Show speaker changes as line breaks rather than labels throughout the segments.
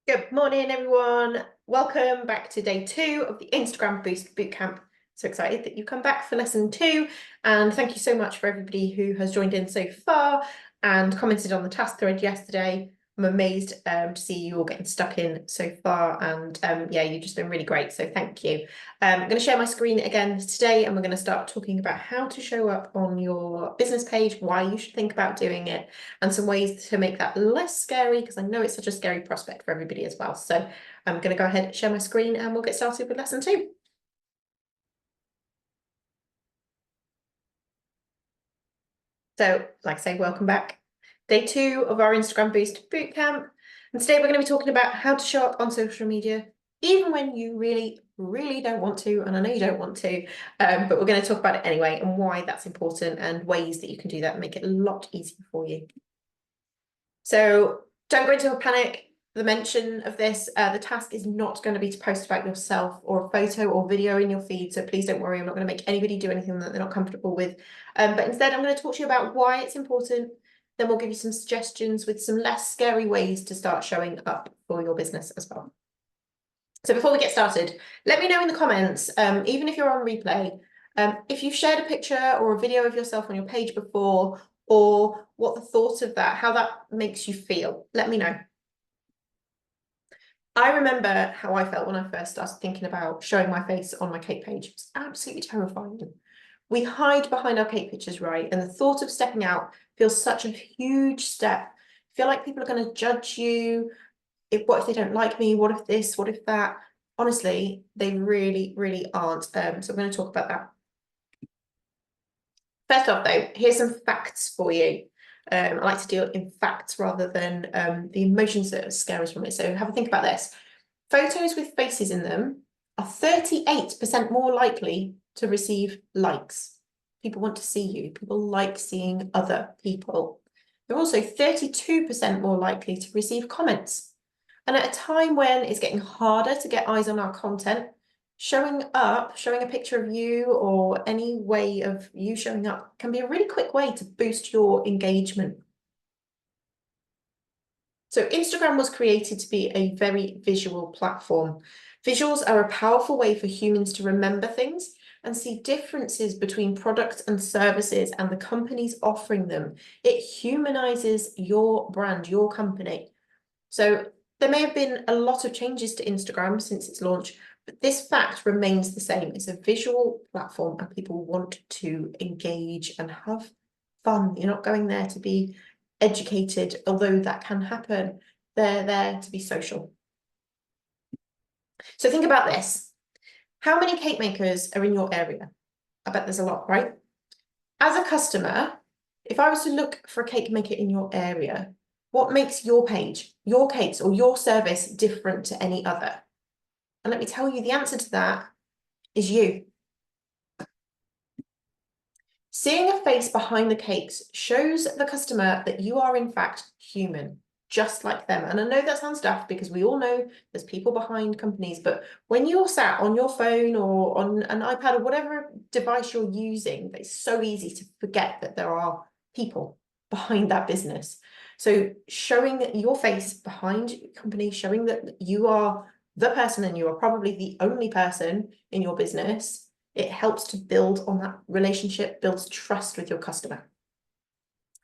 Good morning, everyone. Welcome back to day 2 of the Instagram Boost Bootcamp. So excited that you come back for lesson 2. And thank you so much for everybody who has joined in so far and commented on the task thread yesterday. I'm amazed to see you all getting stuck in so far. And yeah, you've just been really great. So thank you. I'm going to share my screen again today, and we're going to start talking about how to show up on your business page, why you should think about doing it, and some ways to make that less scary, because I know it's such a scary prospect for everybody as well. So I'm going to go ahead and share my screen and we'll get started with lesson 2. So, like I say, welcome back. Day 2 of our Instagram Boost Bootcamp. And today we're going to be talking about how to show up on social media, even when you really, really don't want to. And I know you don't want to, but we're going to talk about it anyway and why that's important and ways that you can do that and make it a lot easier for you. So don't go into a panic. The mention of this, the task is not going to be to post about yourself or a photo or video in your feed. So please don't worry, I'm not going to make anybody do anything that they're not comfortable with. But instead, I'm going to talk to you about why it's important. Then we'll give you some suggestions with some less scary ways to start showing up for your business as well. So before we get started, let me know in the comments, even if you're on replay, if you've shared a picture or a video of yourself on your page before, or what the thought of that, how that makes you feel. Let me know. I remember how I felt when I first started thinking about showing my face on my cake page. It's absolutely terrifying. We hide behind our cake pictures, right? And the thought of stepping out feels such a huge step. I feel like people are going to judge you. What if they don't like me? What if this? What if that? Honestly, they really, really aren't. So I'm going to talk about that. First off, though, here's some facts for you. I like to deal in facts rather than the emotions that scare us from it. So have a think about this. Photos with faces in them are 38% more likely to receive likes. People want to see you. People like seeing other people. They're also 32% more likely to receive comments. And at a time when it's getting harder to get eyes on our content, showing up, showing a picture of you or any way of you showing up can be a really quick way to boost your engagement. So Instagram was created to be a very visual platform. Visuals are a powerful way for humans to remember things and see differences between products and services and the companies offering them. It humanizes your brand, your company. So there may have been a lot of changes to Instagram since its launch, but this fact remains the same. It's a visual platform and people want to engage and have fun. You're not going there to be educated, although that can happen. They're there to be social. So think about this. How many cake makers are in your area? I bet there's a lot, right? As a customer, if I was to look for a cake maker in your area, what makes your page, your cakes, or your service different to any other? And let me tell you, the answer to that is you. Seeing a face behind the cakes shows the customer that you are in fact human, just like them. And I know that sounds daft because we all know there's people behind companies, but when you're sat on your phone or on an iPad or whatever device you're using, it's so easy to forget that there are people behind that business. So showing your face behind your company, showing that you are the person and you are probably the only person in your business, it helps to build on that relationship, builds trust with your customer.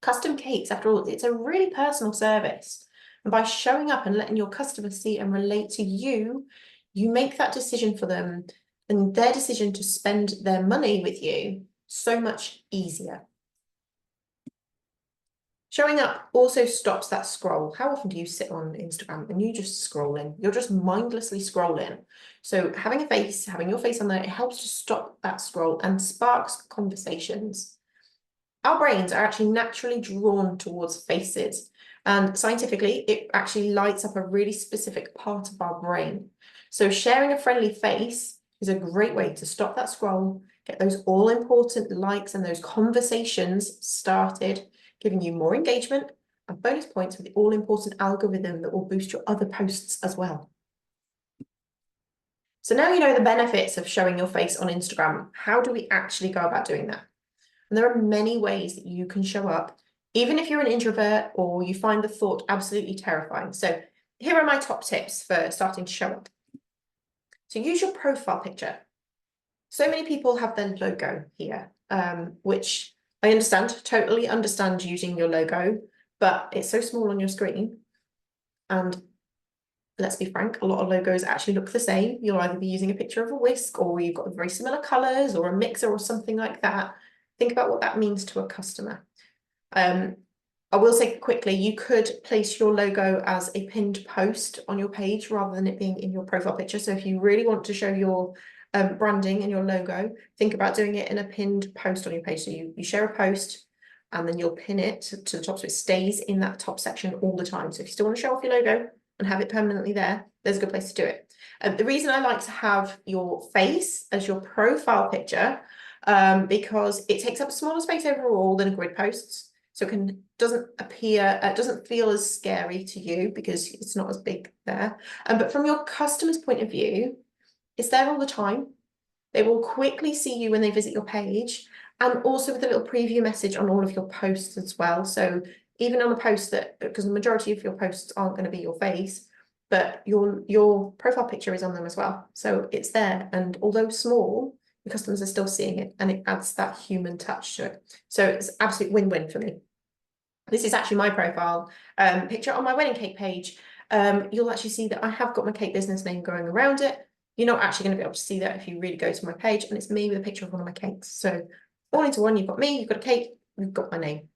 Custom cakes, after all, it's a really personal service. And by showing up and letting your customers see and relate to you, you make that decision for them and their decision to spend their money with you so much easier. Showing up also stops that scroll. How often do you sit on Instagram and you just scrolling? You're just mindlessly scrolling. So having a face, having your face on there, it helps to stop that scroll and sparks conversations. Our brains are actually naturally drawn towards faces. And scientifically, it actually lights up a really specific part of our brain. So sharing a friendly face is a great way to stop that scroll, get those all-important likes and those conversations started, giving you more engagement and bonus points with the all-important algorithm that will boost your other posts as well. So now you know the benefits of showing your face on Instagram. How do we actually go about doing that? And there are many ways that you can show up, even if you're an introvert or you find the thought absolutely terrifying. So here are my top tips for starting to show up. So use your profile picture. So many people have their logo here, which I understand, totally understand using your logo, but it's so small on your screen. And let's be frank, a lot of logos actually look the same. You'll either be using a picture of a whisk, or you've got very similar colors, or a mixer or something like that. Think about what that means to a customer. I will say quickly, you could place your logo as a pinned post on your page rather than it being in your profile picture. So if you really want to show your branding and your logo, think about doing it in a pinned post on your page. So you share a post and then you'll pin it to the top so it stays in that top section all the time. So if you still want to show off your logo and have it permanently there, there's a good place to do it. The reason I like to have your face as your profile picture, because it takes up smaller space overall than a grid posts. So it doesn't feel as scary to you because it's not as big there. But from your customer's point of view, it's there all the time. They will quickly see you when they visit your page, and also with a little preview message on all of your posts as well. So even on a post because the majority of your posts aren't going to be your face, but your profile picture is on them as well. So it's there, and although small, your customers are still seeing it, and it adds that human touch to it. So it's absolute win-win for me. This is actually my profile picture on my wedding cake page. You'll actually see that I have got my cake business name going around it. You're not actually going to be able to see that if you really go to my page, and it's me with a picture of one of my cakes. So all into one, you've got me, you've got a cake, you've got my name.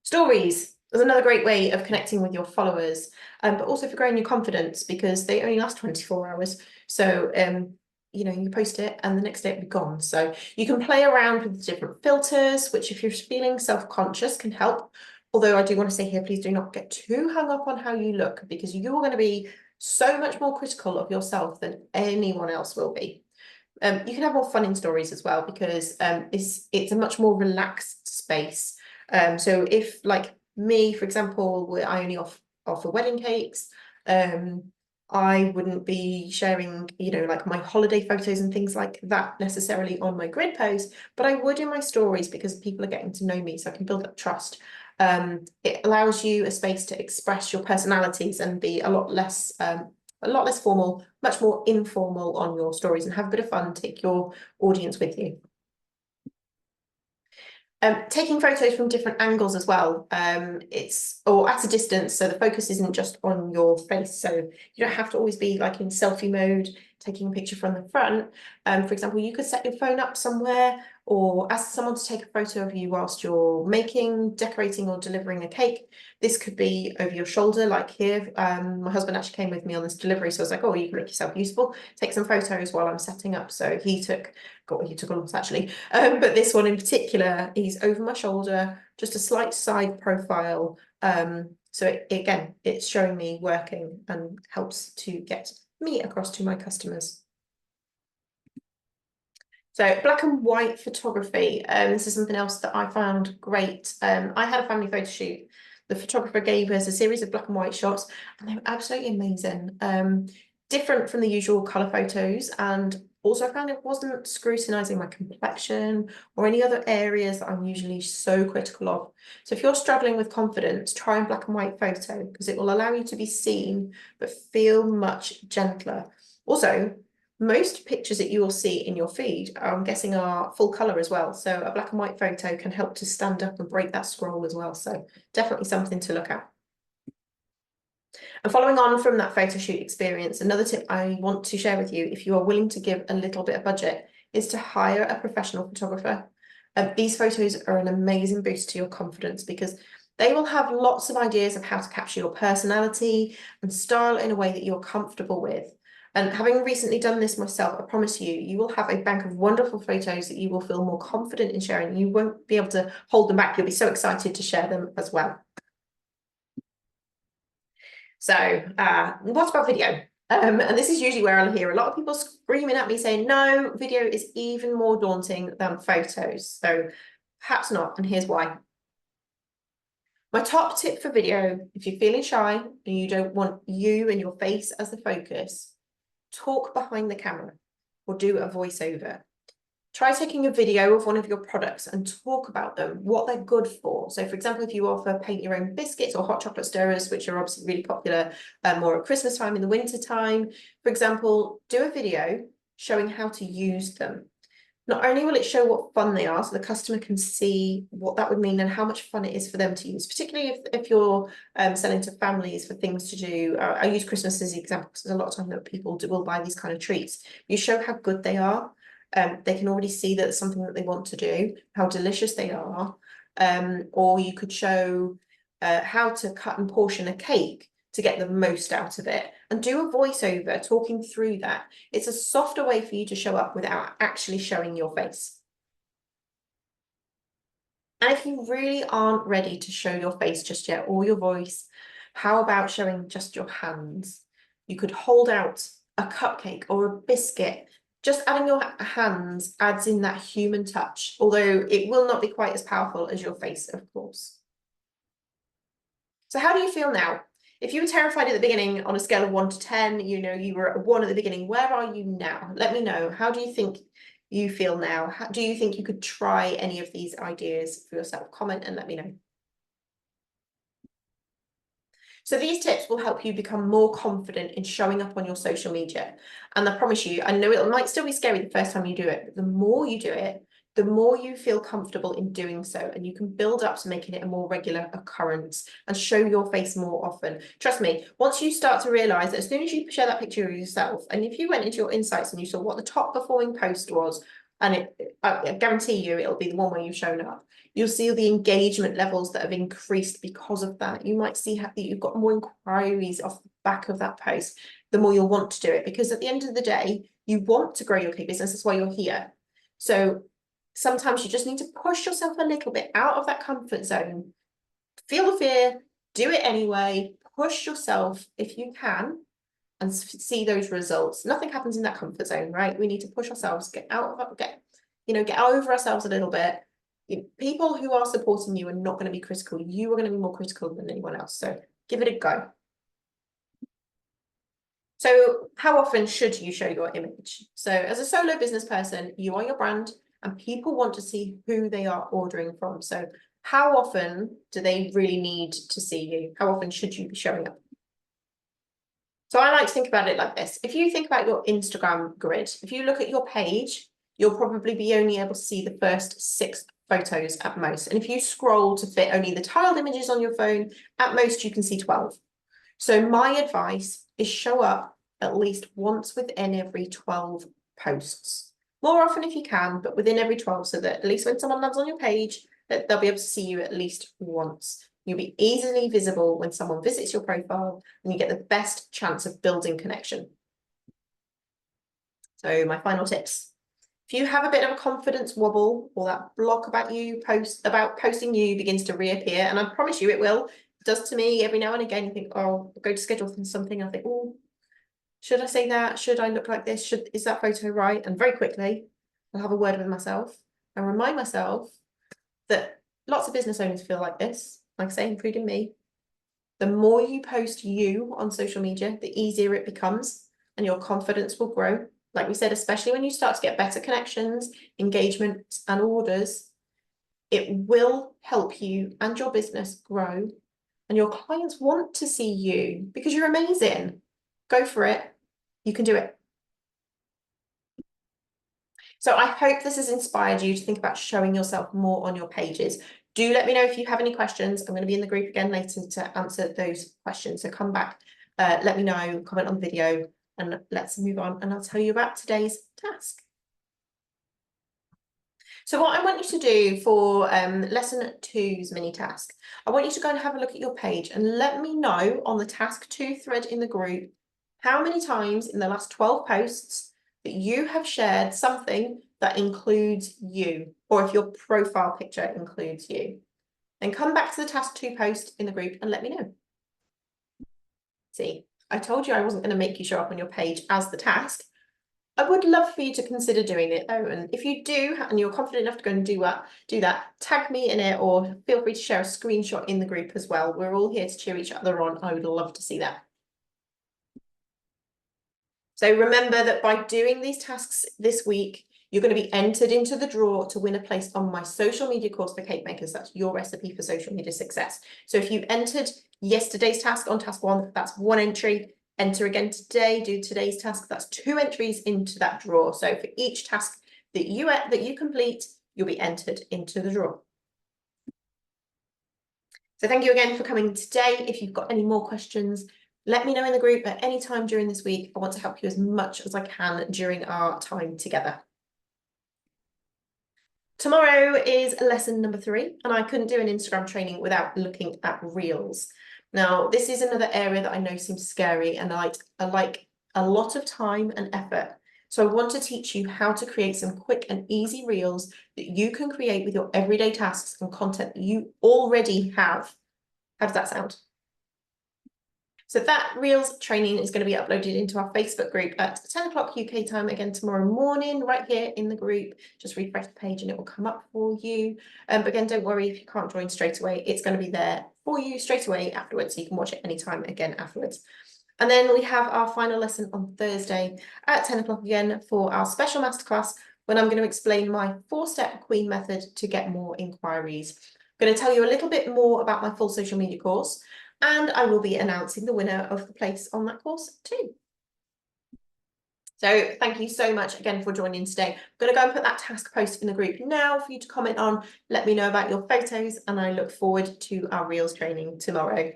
Stories is another great way of connecting with your followers, but also for growing your confidence, because they only last 24 hours. So you post it and the next day it'll be gone. So you can play around with different filters, which if you're feeling self-conscious can help. Although I do want to say here, please do not get too hung up on how you look, because you're going to be so much more critical of yourself than anyone else will be. You can have more fun in stories as well, because it's a much more relaxed space. So if, like me, for example, where I only offer wedding cakes, I wouldn't be sharing, like my holiday photos and things like that necessarily on my grid post, but I would in my stories, because people are getting to know me, so I can build up trust. It allows you a space to express your personalities and be a lot less formal, much more informal on your stories, and have a bit of fun, take your audience with you. Taking photos from different angles as well, or at a distance, so the focus isn't just on your face, so you don't have to always be like in selfie mode taking a picture from the front. For example, you could set your phone up somewhere or ask someone to take a photo of you whilst you're making, decorating or delivering a cake. This could be over your shoulder, like here. My husband actually came with me on this delivery, so I was like, oh, you can make yourself useful, take some photos while I'm setting up. So he took a lot actually, but this one in particular, he's over my shoulder, just a slight side profile. So again, it's showing me working and helps to get me across to my customers. So black and white photography, this is something else that I found great. I had a family photo shoot. The photographer gave us a series of black and white shots, and they were absolutely amazing. Different from the usual colour photos, and also I found it wasn't scrutinising my complexion or any other areas that I'm usually so critical of. So if you're struggling with confidence, try a black and white photo, because it will allow you to be seen but feel much gentler. Also, most pictures that you will see in your feed, I'm guessing, are full colour as well. So a black and white photo can help to stand up and break that scroll as well. So definitely something to look at. And following on from that photo shoot experience, another tip I want to share with you, if you are willing to give a little bit of budget, is to hire a professional photographer. These photos are an amazing boost to your confidence, because they will have lots of ideas of how to capture your personality and style in a way that you're comfortable with. And having recently done this myself, I promise you, you will have a bank of wonderful photos that you will feel more confident in sharing. You won't be able to hold them back. You'll be so excited to share them as well. So what about video? And this is usually where I'll hear a lot of people screaming at me saying, no, video is even more daunting than photos. So perhaps not, and here's why. My top tip for video, if you're feeling shy and you don't want you and your face as the focus, talk behind the camera or do a voiceover. Try taking a video of one of your products and talk about them, what they're good for. So for example, if you offer paint your own biscuits or hot chocolate stirrers, which are obviously really popular more at Christmas time, in the winter time, for example, do a video showing how to use them. Not only will it show what fun they are, so the customer can see what that would mean and how much fun it is for them to use, particularly if you're selling to families for things to do. I use Christmas as the example because there's a lot of time that people will buy these kind of treats. You show how good they are. They can already see that it's something that they want to do, how delicious they are. Or you could show how to cut and portion a cake to get the most out of it, and do a voiceover talking through that. It's a softer way for you to show up without actually showing your face. And if you really aren't ready to show your face just yet, or your voice, how about showing just your hands? You could hold out a cupcake or a biscuit. Just adding your hands adds in that human touch, although it will not be quite as powerful as your face, of course. So how do you feel now? If you were terrified at the beginning on a scale of 1 to 10, you know, you were at 1 at the beginning, where are you now? Let me know. How do you think you feel now? Do you think you could try any of these ideas for yourself? Comment and let me know. So these tips will help you become more confident in showing up on your social media. And I promise you, I know it might still be scary the first time you do it, but the more you do it, the more you feel comfortable in doing so, and you can build up to making it a more regular occurrence and show your face more often. Trust me, once you start to realize that as soon as you share that picture of yourself, and if you went into your insights and you saw what the top performing post was, and I guarantee you it'll be the one where you've shown up, you'll see the engagement levels that have increased because of that. You might see that you've got more inquiries off the back of that post, the more you'll want to do it, because at the end of the day, you want to grow your cake business. That's why you're here. So sometimes you just need to push yourself a little bit out of that comfort zone. Feel the fear, do it anyway, push yourself if you can, and see those results. Nothing happens in that comfort zone, right? We need to push ourselves, get over ourselves a little bit. People who are supporting you are not going to be critical. You are going to be more critical than anyone else. So give it a go. So how often should you show your image? So as a solo business person, you are your brand, and people want to see who they are ordering from. So how often do they really need to see you? How often should you be showing up? So I like to think about it like this. If you think about your Instagram grid, if you look at your page, you'll probably be only able to see the first 6 photos at most. And if you scroll to fit only the tiled images on your phone, at most you can see 12. So my advice is show up at least once within every 12 posts. More often if you can, but within every 12, so that at least when someone lands on your page, that they'll be able to see you at least once. You'll be easily visible when someone visits your profile, and you get the best chance of building connection. So my final tips. If you have a bit of a confidence wobble, or that block about posting you begins to reappear, and I promise you it will, it does to me every now and again. You think, oh, I'll go to schedule something, and I think, oh, should I say that? Should I look like this? Is that photo right? And very quickly, I'll have a word with myself and remind myself that lots of business owners feel like this, like I say, including me. The more you post you on social media, the easier it becomes, and your confidence will grow. Like we said, especially when you start to get better connections, engagement, and orders, it will help you and your business grow. And your clients want to see you because you're amazing. Go for it. You can do it. So I hope this has inspired you to think about showing yourself more on your pages. Do let me know if you have any questions. I'm going to be in the group again later to answer those questions. So come back, let me know, comment on the video, and let's move on, and I'll tell you about today's task. So what I want you to do for lesson 2's mini task, I want you to go and have a look at your page and let me know on the task 2 thread in the group how many times in the last 12 posts that you have shared something that includes you, or if your profile picture includes you. Then come back to the task 2 post in the group and let me know. See, I told you I wasn't going to make you show up on your page as the task. I would love for you to consider doing it though, and if you do and you're confident enough to go and do that, tag me in it, or feel free to share a screenshot in the group as well. We're all here to cheer each other on. I would love to see that. So remember that by doing these tasks this week, You're going to be entered into the draw to win a place on my social media course for cake makers. That's your recipe for social media success. So if you entered yesterday's task on task 1, that's 1 entry. Enter again today, do today's task. That's 2 entries into that draw. So for each task that you complete, you'll be entered into the draw. So thank you again for coming today. If you've got any more questions, let me know in the group at any time during this week. I want to help you as much as I can during our time together. Tomorrow is lesson number 3, and I couldn't do an Instagram training without looking at Reels. Now, this is another area that I know seems scary, and I like a lot of time and effort. So I want to teach you how to create some quick and easy Reels that you can create with your everyday tasks and content that you already have. How does that sound? So that Reels training is going to be uploaded into our Facebook group at 10 o'clock UK time again tomorrow morning, right here in the group. Just refresh the page and it will come up for you. But again, don't worry if you can't join straight away. It's going to be there for you straight away afterwards, so you can watch it anytime again afterwards. And then we have our final lesson on Thursday at 10 o'clock again for our special masterclass, when I'm going to explain my 4-step Queen method to get more inquiries. I'm going to tell you a little bit more about my full social media course, and I will be announcing the winner of the place on that course too. So thank you so much again for joining today. I'm going to go and put that task post in the group now for you to comment on. Let me know about your photos, and I look forward to our Reels training tomorrow.